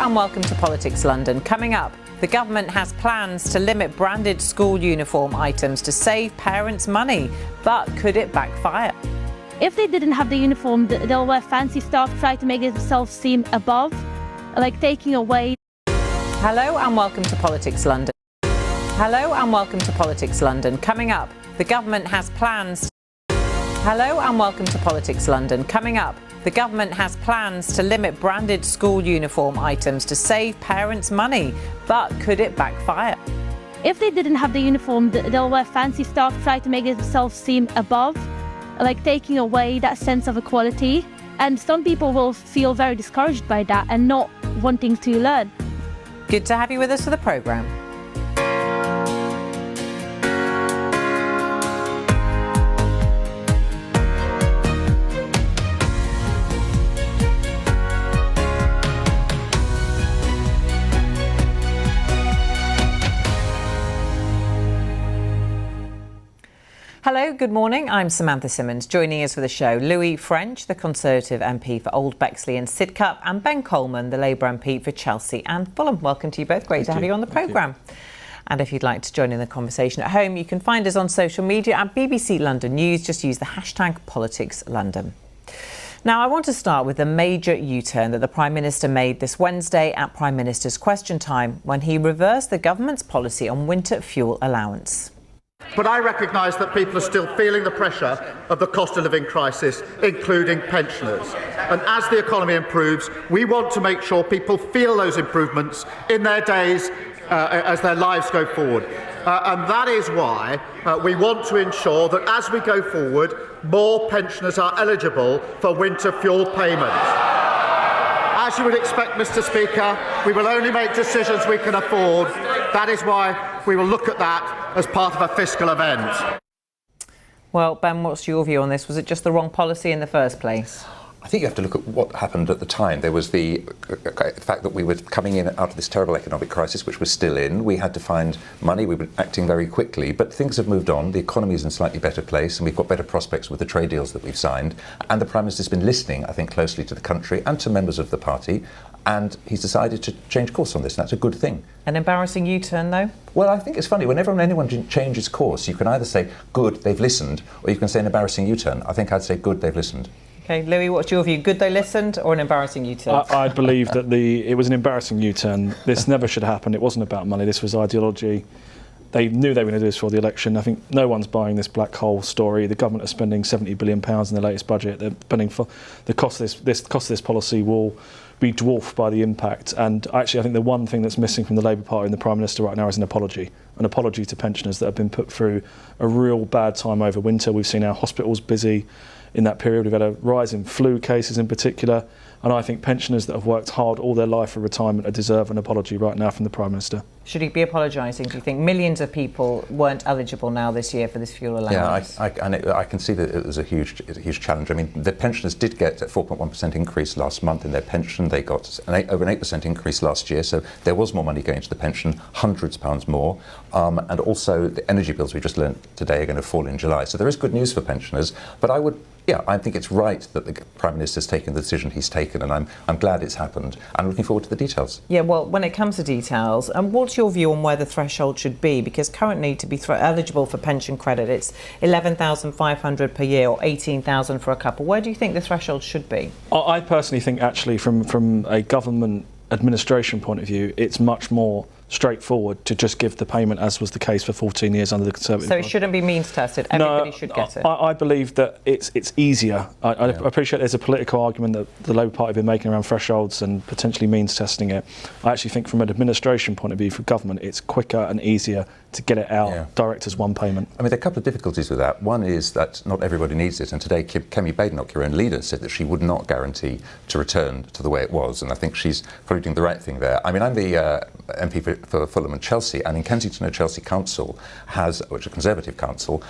And welcome to Politics London. Coming up, the government has plans to limit branded school uniform items to save parents money, but could it backfire? If they didn't have the uniform, they'll wear fancy stuff, try to make themselves seem above, like taking away. Hello and welcome to Politics London. Hello and welcome to Politics London. Coming up, the government has plans. Hello and welcome to Politics London. Coming up, the government has plans to limit branded school uniform items to save parents money, but could it backfire? If they didn't have the uniform, they'll wear fancy stuff, try to make themselves seem above, like taking away that sense of equality. And some people will feel very discouraged by that and not wanting to learn. Good to have you with us for the programme. Hello, good morning. I'm Samantha Simmons. Joining us for the show, Louie French, the Conservative MP for Old Bexley and Sidcup, and Ben Coleman, the Labour MP for Chelsea and Fulham. Welcome to you both. Great to have you on the programme. And if you'd like to join in the conversation at home, you can find us on social media at BBC London News. Just use the hashtag #PoliticsLondon. Now, I want to start with the major U-turn that the Prime Minister made this Wednesday at Prime Minister's Question Time when he reversed the government's policy on winter fuel allowance. But I recognise that people are still feeling the pressure of the cost of living crisis, including pensioners. And as the economy improves, we want to make sure people feel those improvements in their days as their lives go forward. And that is why we want to ensure that as we go forward, more pensioners are eligible for winter fuel payments. As you would expect, Mr. Speaker, we will only make decisions we can afford. That is why we will look at that as part of a fiscal event. Well, Ben, what's your view on this? Was it just the wrong policy in the first place? I think you have to look at what happened at the time. There was the fact that we were coming in out of this terrible economic crisis, which we're still in. We had to find money. We were acting very quickly, but things have moved on. The economy is in a slightly better place, and we've got better prospects with the trade deals that we've signed. And the Prime Minister's been listening, I think, closely to the country and to members of the party. And he's decided to change course on this, and that's a good thing. An embarrassing U-turn, though? Well, I think it's funny. Whenever anyone changes course, you can either say, good, they've listened, or you can say an embarrassing U-turn. I think I'd say, good, they've listened. OK, Louie, what's your view? Good they listened or an embarrassing U-turn? I believe that it was an embarrassing U-turn. This never should have happened. It wasn't about money. This was ideology. They knew they were going to do this for the election. I think no one's buying this black hole story. The government is spending £70 billion in the latest budget. They're spending for the cost of this policy will be dwarfed by the impact. And actually, I think the one thing that's missing from the Labour Party and the Prime Minister right now is an apology to pensioners that have been put through a real bad time over winter. We've seen our hospitals busy in that period. We've had a rise in flu cases in particular. And I think pensioners that have worked hard all their life for retirement deserve an apology right now from the Prime Minister. Should he be apologising, do you think? Millions of people weren't eligible now this year for this fuel allowance. Yeah, I can see that it was a huge challenge. I mean, the pensioners did get a 4.1% increase last month in their pension. They got over an 8% increase last year, so there was more money going to the pension, hundreds of pounds more. And also the energy bills we just learned today are going to fall in July. So there is good news for pensioners, but I think it's right that the Prime Minister's taken the decision he's taken, and I'm glad it's happened. I'm looking forward to the details. Yeah, well, when it comes to details, what's your view on where the threshold should be? Because currently, to be eligible for pension credit, it's £11,500 per year or £18,000 for a couple. Where do you think the threshold should be? I personally think, actually, from a government administration point of view, it's much more straightforward to just give the payment, as was the case for 14 years under the Conservative. So it shouldn't be means tested. Everybody should get it. I believe that it's easier. I appreciate there's a political argument that the Labour Party have been making around thresholds and potentially means testing it. I actually think from an administration point of view for government, it's quicker and easier to get it out direct as one payment. I mean, there are a couple of difficulties with that. One is that not everybody needs it, and today Kemi Badenoch, your own leader, said that she would not guarantee to return to the way it was, and I think she's probably doing the right thing there. I mean, I'm the MP for Fulham and Chelsea, and in Kensington and Chelsea Council which is a Conservative council,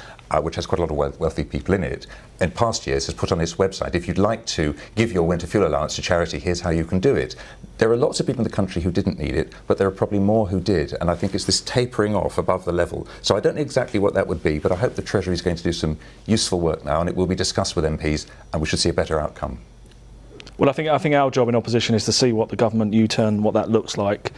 which has quite a lot of wealthy people in it, in past years has put on its website, if you'd like to give your winter fuel allowance to charity, here's how you can do it. There are lots of people in the country who didn't need it, but there are probably more who did, and I think it's this tapering off above the level. So I don't know exactly what that would be, but I hope the Treasury is going to do some useful work now, and it will be discussed with MPs, and we should see a better outcome. Well, I think our job in opposition is to see what the government U-turn, what that looks like.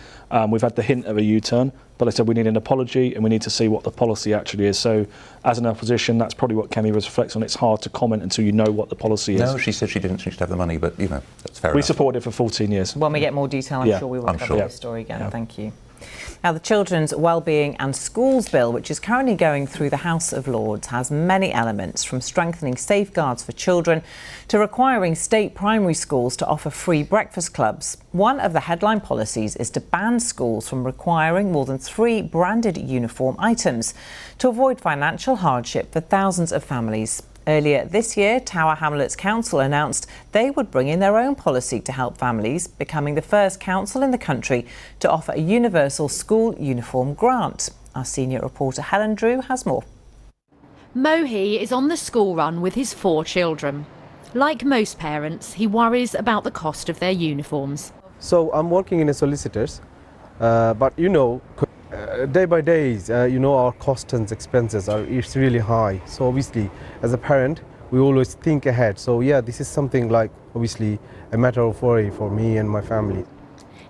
We've had the hint of a U-turn, but I said we need an apology and we need to see what the policy actually is. So as an opposition, that's probably what Kemi was reflecting on. It's hard to comment until you know what the policy is. No, she said she didn't think she'd have the money, but, you know, that's fair enough. We supported it for 14 years. When we get more detail, I'm sure we will cover this story again. Thank you. Now, the Children's Wellbeing and Schools Bill, which is currently going through the House of Lords, has many elements, from strengthening safeguards for children to requiring state primary schools to offer free breakfast clubs. One of the headline policies is to ban schools from requiring more than 3 branded uniform items to avoid financial hardship for thousands of families. Earlier this year, Tower Hamlets Council announced they would bring in their own policy to help families, becoming the first council in the country to offer a universal school uniform grant. Our senior reporter Helen Drew has more. Mohi is on the school run with his 4 children. Like most parents, he worries about the cost of their uniforms. So I'm working in a solicitor's, but day by day, our costs and expenses it's really high. So obviously, as a parent, we always think ahead. So yeah, this is something like obviously a matter of worry for me and my family.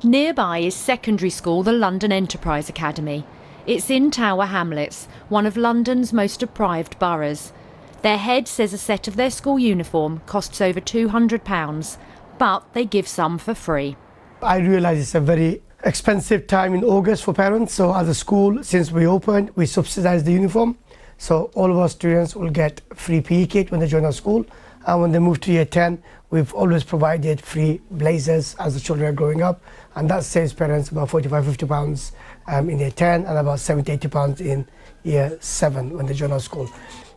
Nearby is secondary school, the London Enterprise Academy. It's in Tower Hamlets, one of London's most deprived boroughs. Their head says a set of their school uniform costs over £200, but they give some for free. I realise it's a very expensive time in August for parents, so as a school, since we opened, we subsidise the uniform, so all of our students will get free PE kit when they join our school, and when they move to year 10, we've always provided free blazers as the children are growing up, and that saves parents about £45–50 in year 10 and about £70–80 in year 7 when they join our school.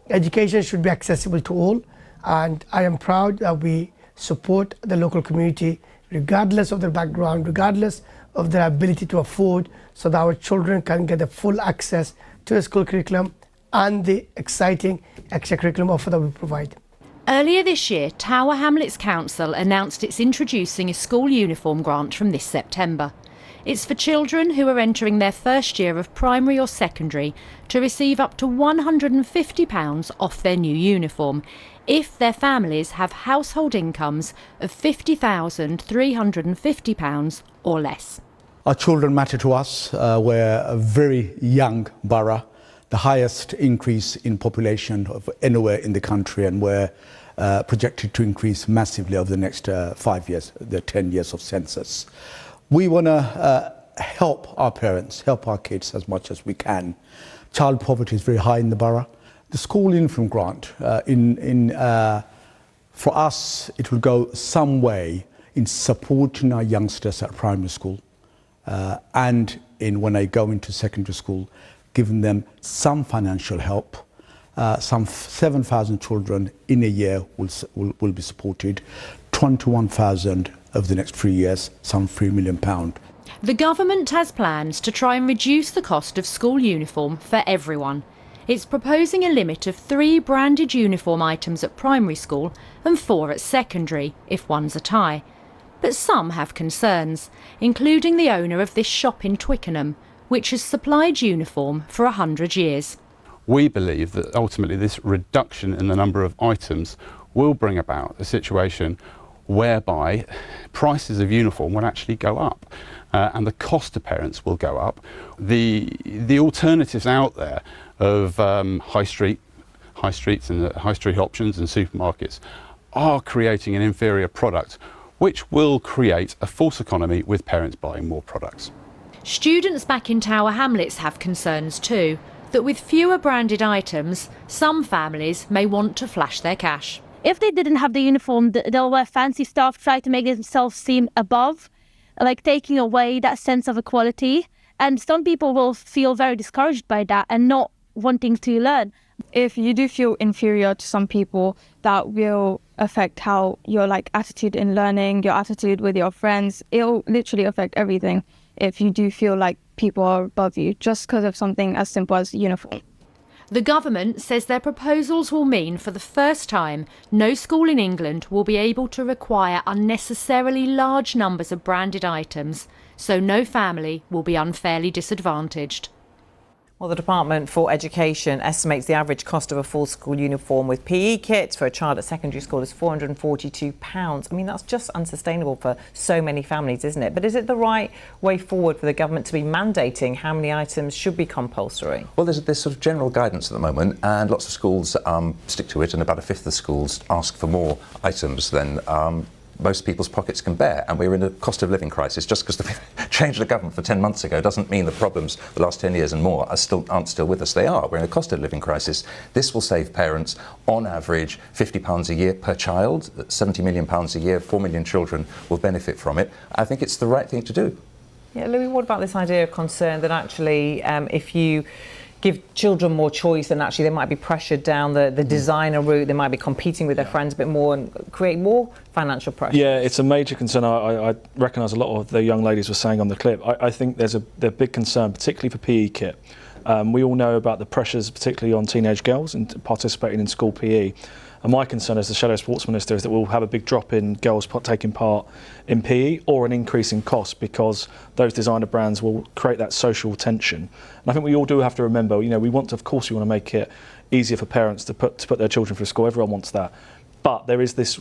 Education should be accessible to all, and I am proud that we support the local community regardless of their background, regardless of their ability to afford, so that our children can get the full access to the school curriculum and the exciting extracurriculum offer that we provide. Earlier this year, Tower Hamlets Council announced it's introducing a school uniform grant from this September. It's for children who are entering their first year of primary or secondary to receive up to £150 off their new uniform if their families have household incomes of £50,350 or less. Our children matter to us. We're a very young borough, the highest increase in population of anywhere in the country, and we're projected to increase massively over the next 5 years, the 10 years of census. We want to help our parents, help our kids as much as we can. Child poverty is very high in the borough. The school uniform grant, for us, it will go some way in supporting our youngsters at primary school, and when they go into secondary school, giving them some financial help. Some 7,000 children in a year will be supported, 21,000 over the next 3 years, some £3 million. The government has plans to try and reduce the cost of school uniform for everyone. It's proposing a limit of 3 branded uniform items at primary school and 4 at secondary, if one's a tie. But some have concerns, including the owner of this shop in Twickenham, which has supplied uniform for 100 years. We believe that ultimately this reduction in the number of items will bring about a situation whereby prices of uniform will actually go up, and the cost to parents will go up. The alternatives out there of high streets and high street options and supermarkets are creating an inferior product, which will create a false economy with parents buying more products. Students back in Tower Hamlets have concerns too, that with fewer branded items, some families may want to flash their cash. If they didn't have the uniform, they'll wear fancy stuff, try to make themselves seem above, like taking away that sense of equality. And some people will feel very discouraged by that and not wanting to learn. If you do feel inferior to some people, that will affect how your attitude in learning, your attitude with your friends. It'll literally affect everything if you do feel like people are above you just because of something as simple as uniform. The government says their proposals will mean for the first time no school in England will be able to require unnecessarily large numbers of branded items, so no family will be unfairly disadvantaged. Well, the Department for Education estimates the average cost of a full school uniform with PE kits for a child at secondary school is £442. I mean, that's just unsustainable for so many families, isn't it? But is it the right way forward for the government to be mandating how many items should be compulsory? Well, there's sort of general guidance at the moment, and lots of schools stick to it, and about a fifth of schools ask for more items than most people's pockets can bear, and we're in a cost of living crisis. Just because the change of the government for 10 months ago doesn't mean the problems the last 10 years and more aren't still with us. They are. We're in a cost of living crisis. This will save parents, on average, £50 a year per child. That's £70 million a year. 4 million children will benefit from it. I think it's the right thing to do. Yeah, Louie, what about this idea of concern that actually if you give children more choice, and actually they might be pressured down the designer route, they might be competing with their friends a bit more and create more financial pressure? Yeah, it's a major concern. I recognise a lot of the young ladies were saying on the clip. I think there's a big concern, particularly for PE kit. We all know about the pressures, particularly on teenage girls in participating in school PE. And my concern as the Shadow Sports Minister is that we'll have a big drop in girls taking part in PE, or an increase in cost, because those designer brands will create that social tension. And I think we all do have to remember, you know, we want to make it easier for parents to put their children through school. Everyone wants that. But there is this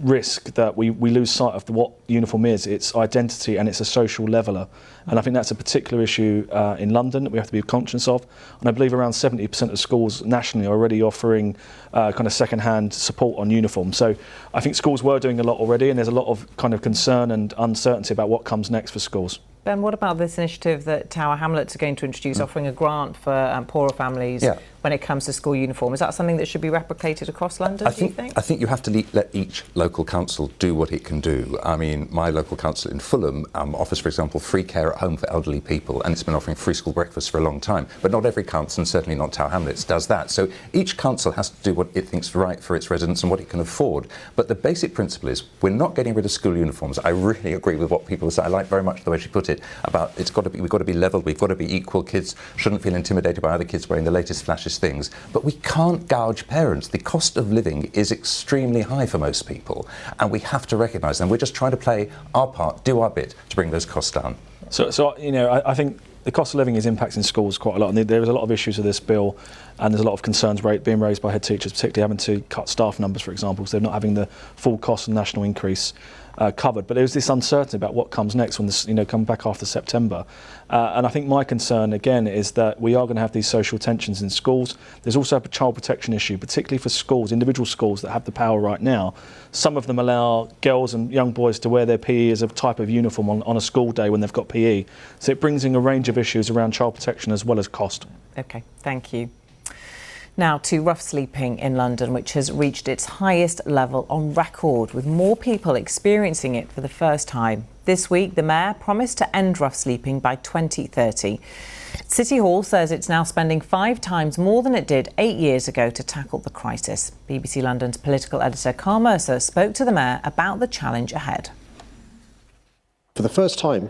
risk that we lose sight of what uniform is, its identity, and it's a social leveller. And I think that's a particular issue in London that we have to be conscious of. And I believe around 70% of schools nationally are already offering kind of second-hand support on uniform. So I think schools were doing a lot already, and there's a lot of kind of concern and uncertainty about what comes next for schools. Ben, what about this initiative that Tower Hamlets are going to introduce, offering a grant for poorer families when it comes to school uniform? Is that something that should be replicated across London, do you think? I think you have to let each local council do what it can do. I mean, my local council in Fulham offers, for example, free care at home for elderly people, and it's been offering free school breakfast for a long time. But not every council, and certainly not Tower Hamlets, does that. So each council has to do what it thinks right for its residents and what it can afford. But the basic principle is we're not getting rid of school uniforms. I really agree with what people say. I like very much the way she put it about we've got to be levelled, we've got to be equal. Kids shouldn't feel intimidated by other kids wearing the latest flashiest things. But we can't gouge parents. The cost of living is extremely high for most people, and we have to recognise them. We're just trying to play our part, do our bit to bring those costs down. So you know, I think the cost of living is impacting schools quite a lot, and there is a lot of issues with this bill, and there's a lot of concerns being raised by head teachers, particularly having to cut staff numbers, for example, so they're not having the full cost of national increase covered. But there's this uncertainty about what comes next when this, come back after September. And I think my concern again is that we are going to have these social tensions in schools. There's also a child protection issue, particularly for schools, individual schools that have the power right now. Some of them allow girls and young boys to wear their PE as a type of uniform on a school day when they've got PE. So it brings in a range of issues around child protection as well as cost. OK, thank you. Now to rough sleeping in London, which has reached its highest level on record, with more people experiencing it for the first time. This week, the Mayor promised to end rough sleeping by 2030. City Hall says it's now spending 5 times more than it did 8 years ago to tackle the crisis. BBC London's political editor Carl Mercer spoke to the Mayor about the challenge ahead. For the first time,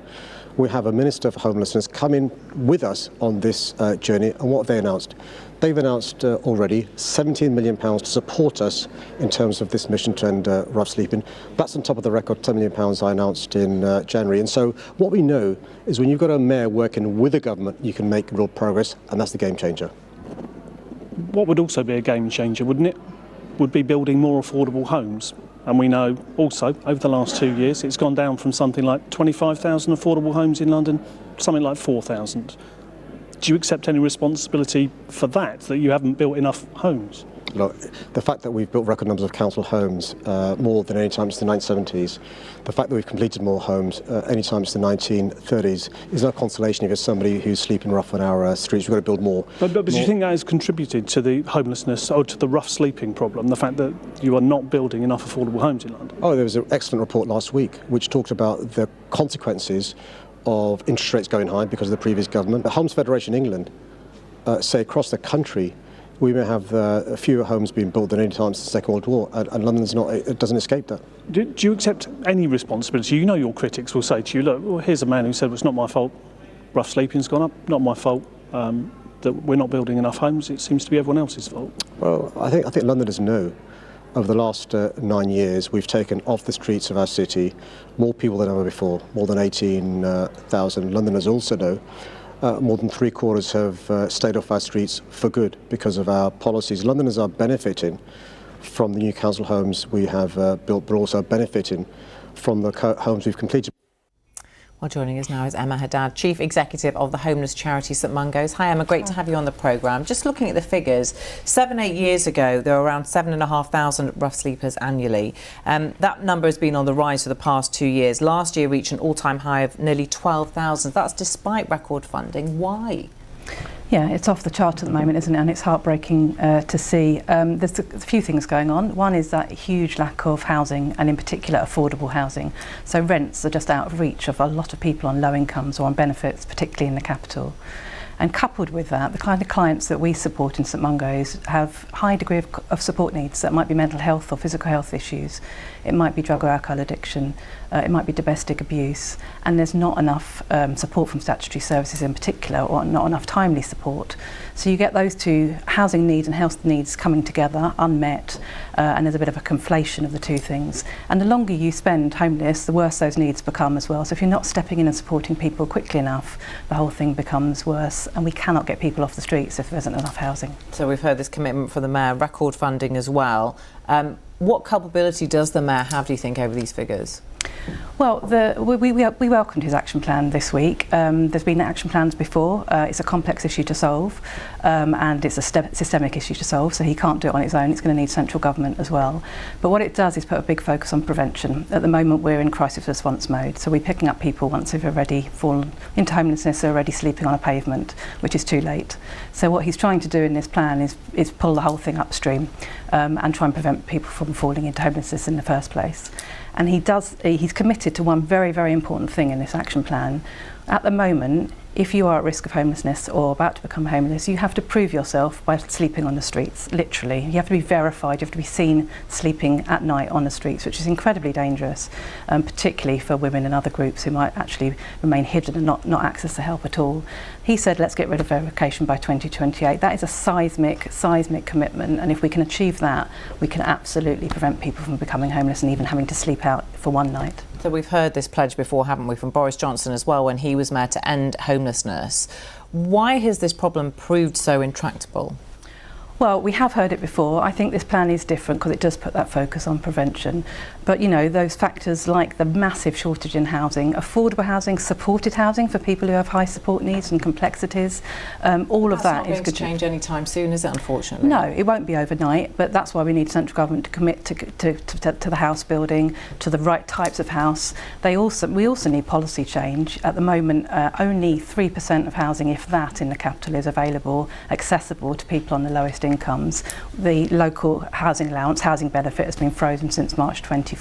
we have a Minister for Homelessness come in with us on this journey, and what have they announced? They've announced already £17 million to support us in terms of this mission to end rough sleeping. That's on top of the record £10 million I announced in January. And so what we know is when you've got a mayor working with the government, you can make real progress, and that's the game changer. What would also be a game changer, wouldn't it, would be building more affordable homes. And we know also, over the last 2 years, it's gone down from something like 25,000 affordable homes in London to something like 4,000. Do you accept any responsibility for that you haven't built enough homes? Look, the fact that we've built record numbers of council homes, more than any time since the 1970s, the fact that we've completed more homes any time since the 1930s is no consolation if you're somebody who's sleeping rough on our streets. We've got to build more. But do you think that has contributed to the homelessness or to the rough sleeping problem, the fact that you are not building enough affordable homes in London? Oh, there was an excellent report last week which talked about the consequences of interest rates going high because of the previous government. The Homes Federation England say across the country we may have fewer homes being built than any time since the Second World War, and London's not, it doesn't escape that. Do you accept any responsibility? You know your critics will say to you, look, well, here's a man who said, well, it's not my fault, rough sleeping's gone up, not my fault, that we're not building enough homes, it seems to be everyone else's fault. Well, I think Londoners know. Over the last 9 years, we've taken off the streets of our city more people than ever before, more than 18,000. Londoners also know more than 3/4 have stayed off our streets for good because of our policies. Londoners are benefiting from the new council homes we have built, but also benefiting from the homes we've completed. Well, joining us now is Emma Haddad, Chief Executive of the homeless charity St Mungo's. Hi Emma, great to have you on the programme. Just looking at the figures, 7-8 years ago there were around 7,500 rough sleepers annually. That number has been on the rise for the past 2 years. Last year reached an all-time high of nearly 12,000. That's despite record funding. Why? Yeah, it's off the chart at the moment, isn't it? And it's heartbreaking to see. There's a few things going on. One is that huge lack of housing, and in particular affordable housing. So rents are just out of reach of a lot of people on low incomes or on benefits, particularly in the capital. And coupled with that, the kind of clients that we support in St Mungo's have high degree of support needs. That might be mental health or physical health issues. It might be drug or alcohol addiction. It might be domestic abuse. And there's not enough support from statutory services in particular, or not enough timely support. So you get those two, housing needs and health needs, coming together, unmet, and there's a bit of a conflation of the two things. And the longer you spend homeless, the worse those needs become as well. So if you're not stepping in and supporting people quickly enough, the whole thing becomes worse, and we cannot get people off the streets if there isn't enough housing. So we've heard this commitment from the Mayor, record funding as well. What culpability does the Mayor have, do you think, over these figures? Well, we welcomed his action plan this week. There's been action plans before. It's a complex issue to solve, and it's a systemic issue to solve, so he can't do it on his own. It's going to need central government as well. But what it does is put a big focus on prevention. At the moment, we're in crisis response mode, so we're picking up people once they've already fallen into homelessness, they're already sleeping on a pavement, which is too late. So what he's trying to do in this plan is pull the whole thing upstream and try and prevent people from falling into homelessness in the first place. And he's committed to one very, very important thing in this action plan. At the moment, if you are at risk of homelessness or about to become homeless, you have to prove yourself by sleeping on the streets, literally. You have to be verified, you have to be seen sleeping at night on the streets, which is incredibly dangerous, particularly for women and other groups who might actually remain hidden and not access the help at all. He said, let's get rid of verification by 2028. That is a seismic commitment, and if we can achieve that, we can absolutely prevent people from becoming homeless and even having to sleep out for one night. So we've heard this pledge before, haven't we, from Boris Johnson as well when he was mayor, to end homelessness. Why has this problem proved so intractable? Well, we have heard it before. I think this plan is different because it does put that focus on prevention. But, you know, those factors like the massive shortage in housing, affordable housing, supported housing for people who have high support needs and complexities, all of that is going to change any time soon, is it, unfortunately? No, it won't be overnight, but that's why we need central government to commit to the house building, to the right types of house. We also need policy change. At the moment, only 3% of housing, if that, in the capital is available, accessible to people on the lowest incomes. The local housing allowance, housing benefit, has been frozen since March 24.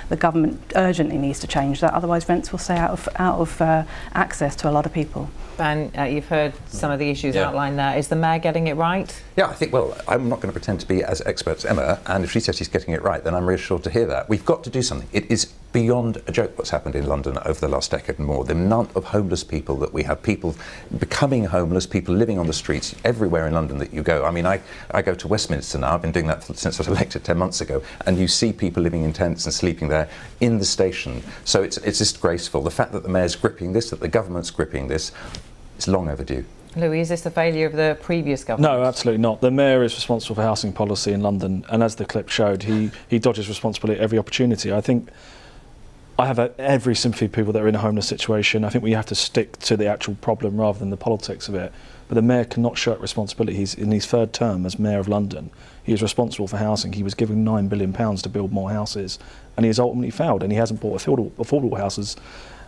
The government urgently needs to change that, otherwise rents will stay out of access to a lot of people. Ben, you've heard some of the issues outlined there. Is the Mayor getting it right? Yeah, I think, well, I'm not going to pretend to be as expert as Emma, and if she says she's getting it right, then I'm reassured to hear that. We've got to do something. It is beyond a joke what's happened in London over the last decade and more. The amount of homeless people that we have, people becoming homeless, people living on the streets everywhere in London that you go. I mean, I go to Westminster now. I've been doing that since I was elected 10 months ago, and you see people living in tents and sleeping there in the station. So it's just graceful. The fact that the Mayor's gripping this, that the government's gripping this, it's long overdue. Louie, is this the failure of the previous government? No, absolutely not. The Mayor is responsible for housing policy in London, and as the clip showed, he dodges responsibility at every opportunity. I think I have every sympathy for people that are in a homeless situation. I think we have to stick to the actual problem rather than the politics of it. But the Mayor cannot shirk responsibility. He's in his third term as Mayor of London. He is responsible for housing. He was given £9 billion to build more houses, and he has ultimately failed, and he hasn't bought affordable houses,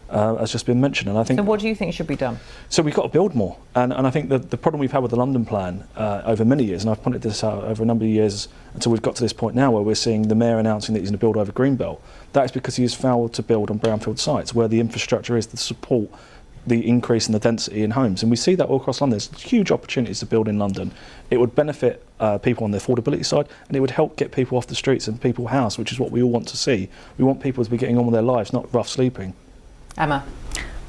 as just been mentioned. And I think. So what do you think should be done? So we've got to build more, and I think the problem we've had with the London plan over many years, and I've pointed this out over a number of years until we've got to this point now where we're seeing the Mayor announcing that he's going to build over Greenbelt. That is because he has failed to build on brownfield sites where the infrastructure is to support the increase in the density in homes, and we see that all across London. There's huge opportunities to build in London. It would benefit people on the affordability side, and it would help get people off the streets and people housed, which is what we all want to see. We want people to be getting on with their lives, not rough sleeping. Emma?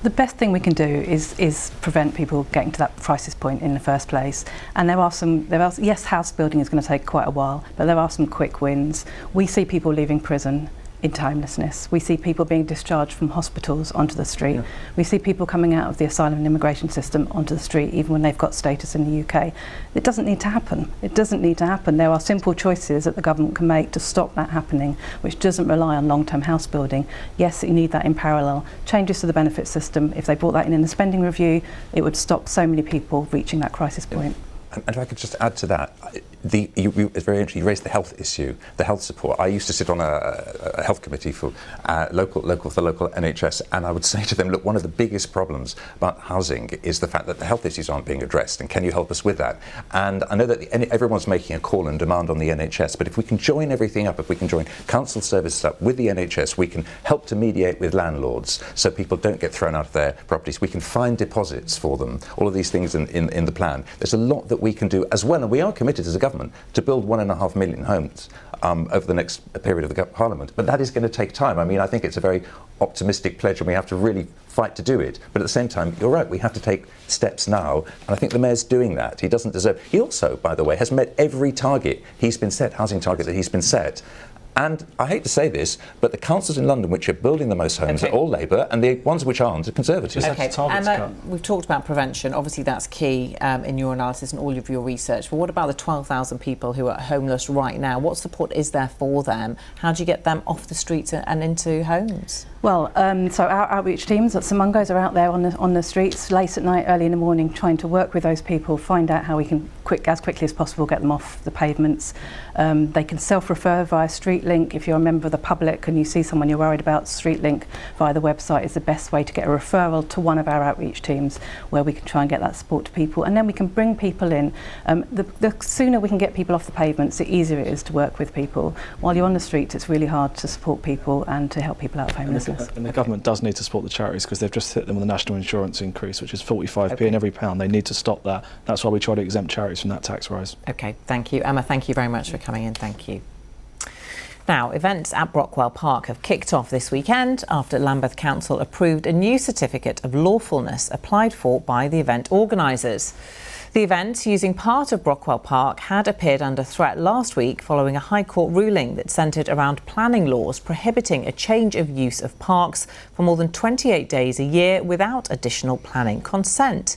The best thing we can do is prevent people getting to that crisis point in the first place. And yes, house building is going to take quite a while, but there are some quick wins. We see people leaving prison into homelessness. We see people being discharged from hospitals onto the street. Yeah. We see people coming out of the asylum and immigration system onto the street even when they've got status in the UK. It doesn't need to happen. It doesn't need to happen. There are simple choices that the government can make to stop that happening, which doesn't rely on long-term house building. Yes, you need that in parallel. Changes to the benefit system, if they brought that in the spending review, it would stop so many people reaching that crisis point. And if I could just add to that, it's very interesting. You raised the health issue, the health support. I used to sit on a health committee for the local NHS, and I would say to them, look, one of the biggest problems about housing is the fact that the health issues aren't being addressed, and can you help us with that? And I know that everyone's making a call and demand on the NHS, but if we can join everything up, if we can join council services up with the NHS, we can help to mediate with landlords so people don't get thrown out of their properties. We can find deposits for them, all of these things in the plan. There's a lot that we can do as well, and we are committed as a government to build 1.5 million homes over the next period of the Parliament. But that is going to take time. I mean, I think it's a very optimistic pledge, and we have to really fight to do it. But at the same time, you're right, we have to take steps now, and I think the Mayor's doing that. He doesn't deserve... He also, by the way, has met every target he's been set, housing target that he's been set. And I hate to say this, but the councils in London which are building the most homes are all Labour, and the ones which aren't are Conservative. Okay, Emma, we've talked about prevention. Obviously, that's key in your analysis and all of your research. But what about the 12,000 people who are homeless right now? What support is there for them? How do you get them off the streets and into homes? Well, so our outreach teams at St Mungo's are out there on the streets late at night, early in the morning, trying to work with those people, find out how we can as quickly as possible get them off the pavements. They can self-refer via StreetLink. If you're a member of the public and you see someone you're worried about, StreetLink via the website is the best way to get a referral to one of our outreach teams, where we can try and get that support to people, and then we can bring people in. The sooner we can get people off the pavements, the easier it is to work with people. While you're on the streets, it's really hard to support people and to help people out of homelessness. And the government does need to support the charities, because they've just hit them with the national insurance increase, which is 45p in every pound. They need to stop that. That's why we try to exempt charities from that tax rise. OK, thank you. Emma, thank you very much for coming in. Thank you. Now, events at Brockwell Park have kicked off this weekend after Lambeth Council approved a new certificate of lawfulness applied for by the event organisers. The event, using part of Brockwell Park, had appeared under threat last week following a High Court ruling that centred around planning laws prohibiting a change of use of parks for more than 28 days a year without additional planning consent.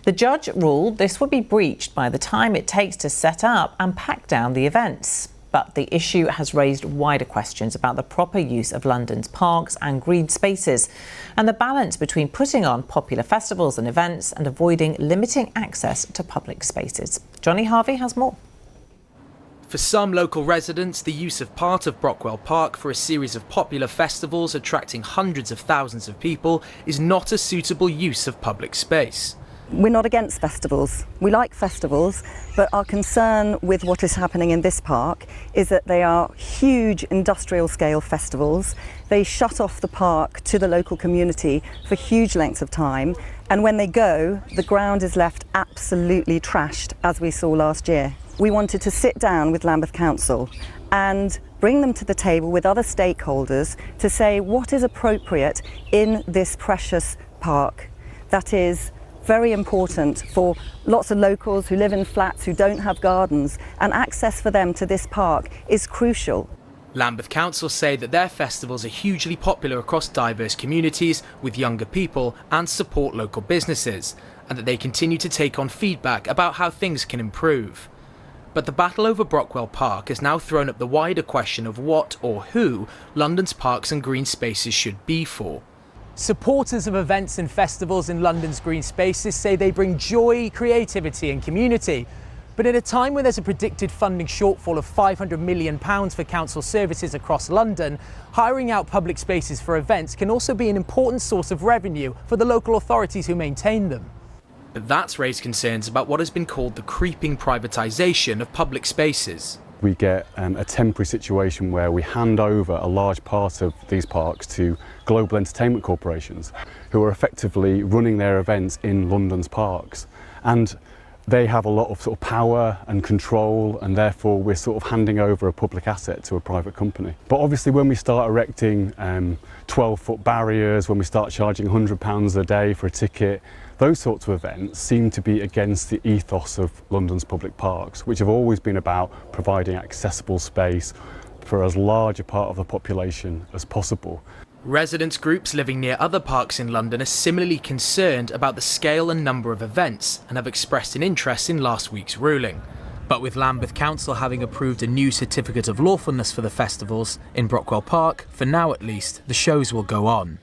The judge ruled this would be breached by the time it takes to set up and pack down the events. But the issue has raised wider questions about the proper use of London's parks and green spaces and the balance between putting on popular festivals and events and avoiding limiting access to public spaces. Johnny Harvey has more. For some local residents, the use of part of Brockwell Park for a series of popular festivals attracting hundreds of thousands of people is not a suitable use of public space. We're not against festivals. We like festivals, but our concern with what is happening in this park is that they are huge industrial scale festivals. They shut off the park to the local community for huge lengths of time, and when they go, the ground is left absolutely trashed, as we saw last year. We wanted to sit down with Lambeth Council and bring them to the table with other stakeholders to say what is appropriate in this precious park that is very important for lots of locals who live in flats who don't have gardens, and access for them to this park is crucial. Lambeth Council say that their festivals are hugely popular across diverse communities with younger people and support local businesses, and that they continue to take on feedback about how things can improve. But the battle over Brockwell Park has now thrown up the wider question of what or who London's parks and green spaces should be for. Supporters of events and festivals in London's green spaces say they bring joy, creativity and community. But at a time when there's a predicted funding shortfall of £500 million for council services across London, hiring out public spaces for events can also be an important source of revenue for the local authorities who maintain them. But that's raised concerns about what has been called the creeping privatisation of public spaces. We get a temporary situation where we hand over a large part of these parks to global entertainment corporations who are effectively running their events in London's parks. And they have a lot of sort of power and control, and therefore we're sort of handing over a public asset to a private company. But obviously when we start erecting 12-foot barriers, when we start charging £100 a day for a ticket, those sorts of events seem to be against the ethos of London's public parks, which have always been about providing accessible space, for as large a part of the population as possible. Residents groups living near other parks in London are similarly concerned about the scale and number of events and have expressed an interest in last week's ruling. But with Lambeth Council having approved a new certificate of lawfulness for the festivals in Brockwell Park, for now at least, the shows will go on.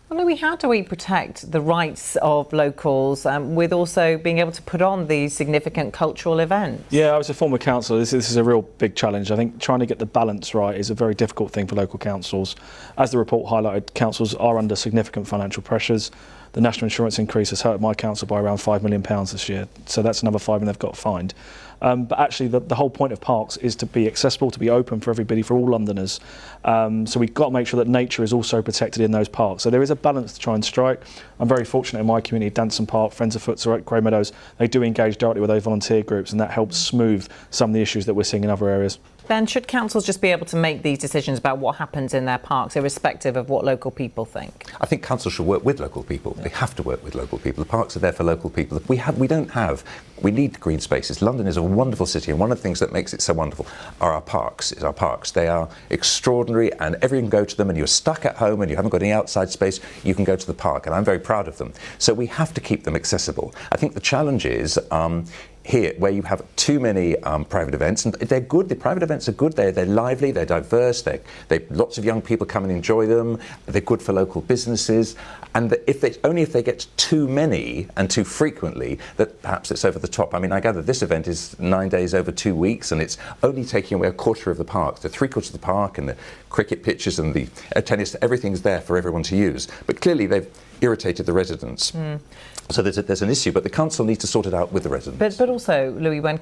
Well, Louie, how do we protect the rights of locals with also being able to put on these significant cultural events? Yeah, I was a former councillor. This is a real big challenge. I think trying to get the balance right is a very difficult thing for local councils. As the report highlighted, councils are under significant financial pressures. The national insurance increase has hurt my council by around £5 million this year, so that's another £5 million they've got fined. But actually the whole point of parks is to be accessible, to be open for everybody, for all Londoners. So we've got to make sure that nature is also protected in those parks. So there is a balance to try and strike. I'm very fortunate in my community, Danson Park, Friends of Footsore at Grey Meadows, they do engage directly with those volunteer groups, and that helps smooth some of the issues that we're seeing in other areas. Ben, should councils just be able to make these decisions about what happens in their parks, irrespective of what local people think? I think councils should work with local people. They have to work with local people. The parks are there for local people. We need green spaces. London is a wonderful city, and one of the things that makes it so wonderful are our parks. They are extraordinary, and everyone can go to them, and you're stuck at home and you haven't got any outside space, you can go to the park, and I'm very proud of them. So we have to keep them accessible. I think the challenge is here, where you have too many private events, and they're good. The private events are good. They're lively. They're diverse. Lots of young people come and enjoy them. They're good for local businesses. And if they get too many and too frequently, that perhaps it's over the top. I mean, I gather this event is 9 days over 2 weeks, and it's only taking away a quarter of the park. The 3/4 of the park and the cricket pitches and the tennis, everything's there for everyone to use. But clearly they've irritated the residents. So there's an issue, but the council needs to sort it out with the residents. But also, Louie, when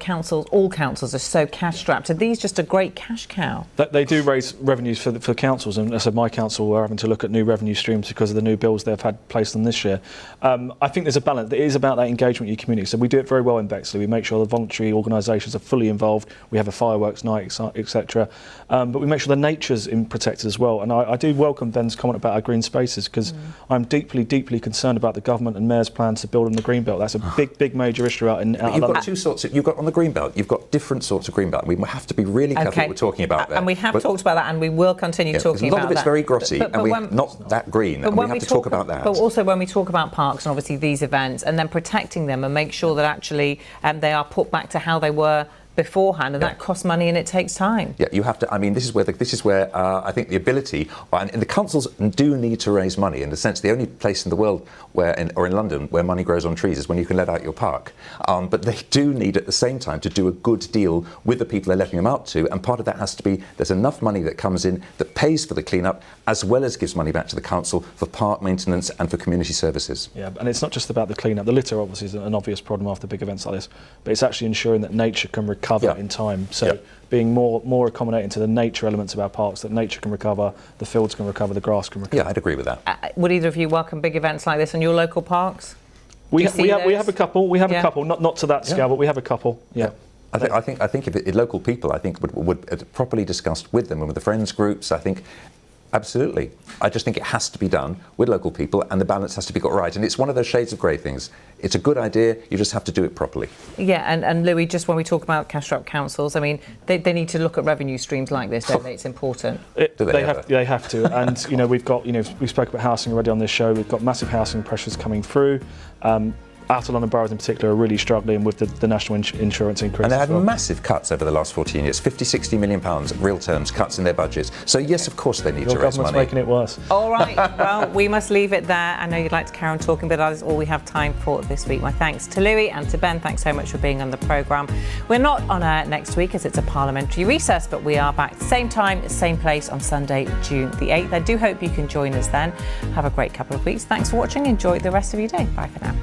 all councils are so cash-strapped, are these just a great cash cow? They do raise revenues for councils, and as I said, my council are having to look at new revenue streams because of the new bills they've had placed on this year. I think there's a balance. It is about that engagement with your community. So we do it very well in Bexley. We make sure the voluntary organisations are fully involved. We have a fireworks night, etc. But we make sure the nature's protected as well. And I do welcome Ben's comment about our green spaces, because I'm deeply, deeply concerned about the government and mayor's plans to build on the green belt. That's a big major issue out in You've got two sorts. You've got on the green belt. You've got different sorts of green belt. We have to be really careful what we're talking about there. And we have talked about that, and we will continue talking about that. A lot of it's very grotty, and not that green. And we have to talk about that. But also when we talk about parks and obviously these events, and then protecting them and make sure that actually they are put back to how they were beforehand, and that costs money and it takes time. Yeah, you have to. I mean, this is where I think the ability, and the councils do need to raise money. In the sense, the only place in the world or in London where money grows on trees is when you can let out your park. But they do need at the same time to do a good deal with the people they're letting them out to, and part of that has to be there's enough money that comes in that pays for the clean-up as well as gives money back to the council for park maintenance and for community services. Yeah, and it's not just about the clean-up. The litter obviously is an obvious problem after big events like this, but it's actually ensuring that nature can recover in time. So being more accommodating to the nature elements of our parks, that nature can recover, the fields can recover, the grass can recover. Yeah, I'd agree with that. Would either of you welcome big events like this in your local parks? We have a couple. We have a couple, not to that scale, but we have a couple. Yeah. I think if local people, I think would properly discussed with them and with the friends groups, I think. Absolutely. I just think it has to be done with local people, and the balance has to be got right. And it's one of those shades of grey things. It's a good idea, you just have to do it properly. Yeah, and Louie, just when we talk about cash-strapped councils, I mean, they need to look at revenue streams like this, don't they? It's important. They have to. And, we've got, we spoke about housing already on this show. We've got massive housing pressures coming through. Outer London boroughs in particular are really struggling with the national insurance increase. And they had massive cuts over the last 14 years, 50-60 million pounds, real terms, cuts in their budgets. So yes, of course they need to raise money. Your government's making it worse. All right, well, we must leave it there. I know you'd like to carry on talking, but that is all we have time for this week. My thanks to Louie and to Ben. Thanks so much for being on the programme. We're not on air next week as it's a parliamentary recess, but we are back same time, same place on Sunday, June the 8th. I do hope you can join us then. Have a great couple of weeks. Thanks for watching. Enjoy the rest of your day. Bye for now.